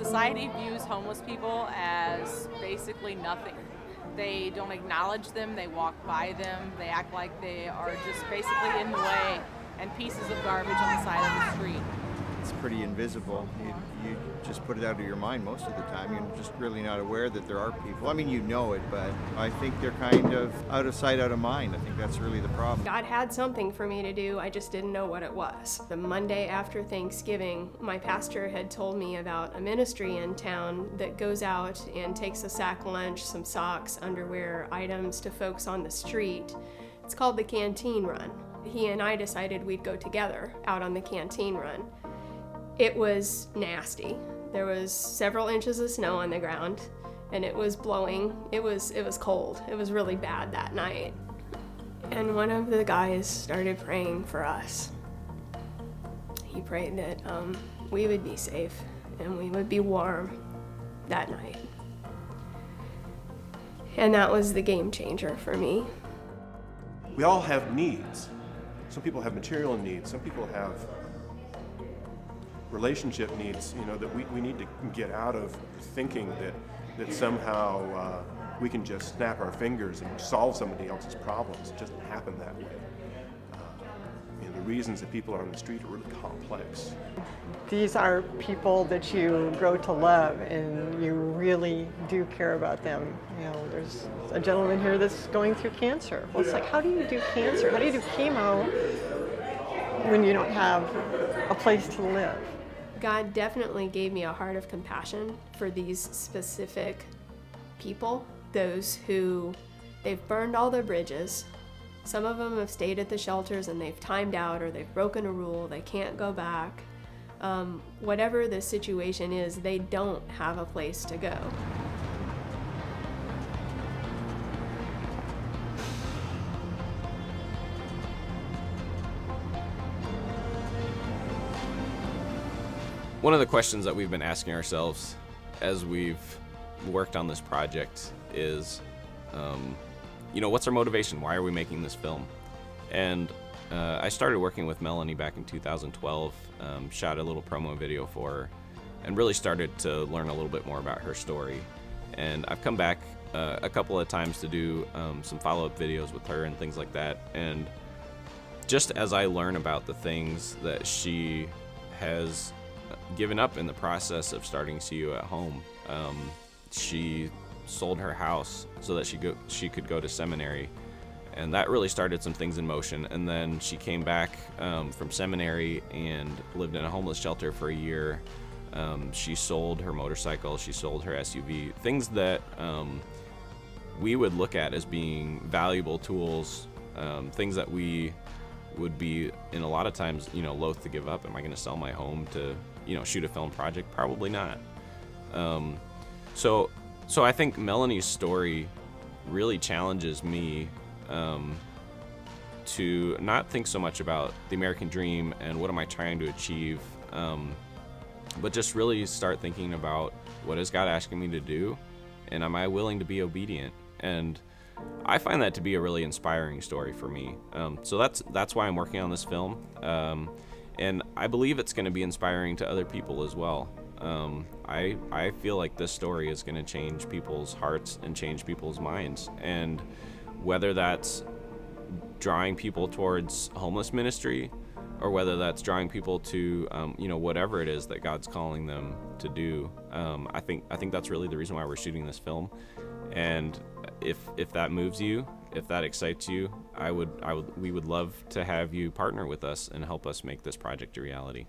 Society views homeless people as basically nothing. They don't acknowledge them, they walk by them, they act like they are just basically in the way and pieces of garbage on the side of the street. It's pretty invisible. You just put it out of your mind most of the time. You're just really not aware that there are people. I mean, you know it, but I think they're kind of out of sight, out of mind. I think that's really the problem. God had something for me to do, I just didn't know what it was. The Monday after Thanksgiving, my pastor had told me about a ministry in town that goes out and takes a sack lunch, some socks, underwear, items to folks on the street. It's called the Canteen Run. He and I decided we'd go together out on the Canteen Run. It was nasty. There was several inches of snow on the ground, and it was blowing. It was cold. It was really bad that night. And one of the guys started praying for us. He prayed that we would be safe and we would be warm that night. And that was the game changer for me. We all have needs. Some people have material needs. Some people have relationship needs, that we need to get out of thinking that somehow we can just snap our fingers and solve somebody else's problems. It doesn't happen that way. The reasons that people are on the street are really complex. These are people that you grow to love, and you really do care about them. There's a gentleman here that's going through cancer. Well, it's like, how do you do cancer? How do you do chemo when you don't have a place to live? God definitely gave me a heart of compassion for these specific people, those who they've burned all their bridges. Some of them have stayed at the shelters and they've timed out, or they've broken a rule, they can't go back. Whatever the situation is, they don't have a place to go. One of the questions that we've been asking ourselves as we've worked on this project is, what's our motivation? Why are we making this film? And I started working with Melany back in 2012, shot a little promo video for her, and really started to learn a little bit more about her story. And I've come back a couple of times to do some follow-up videos with her and things like that. And just as I learn about the things that she has given up in the process of starting CU at home. She sold her house so that she could go to seminary, and that really started some things in motion. And then she came back from seminary and lived in a homeless shelter for a year. She sold her motorcycle, she sold her SUV, things that we would look at as being valuable tools, things that we would be in a lot of times loath to give up. Am I going to sell my home to shoot a film project? Probably not. So I think Melany's story really challenges me to not think so much about the American dream and what am I trying to achieve, but just really start thinking about what is God asking me to do, and am I willing to be obedient? And I find that to be a really inspiring story for me. So that's why I'm working on this film. And I believe it's going to be inspiring to other people as well. I feel like this story is going to change people's hearts and change people's minds. And whether that's drawing people towards homeless ministry, or whether that's drawing people to, whatever it is that God's calling them to do, I think that's really the reason why we're shooting this film. And if that moves you, if that excites you, we would love to have you partner with us and help us make this project a reality.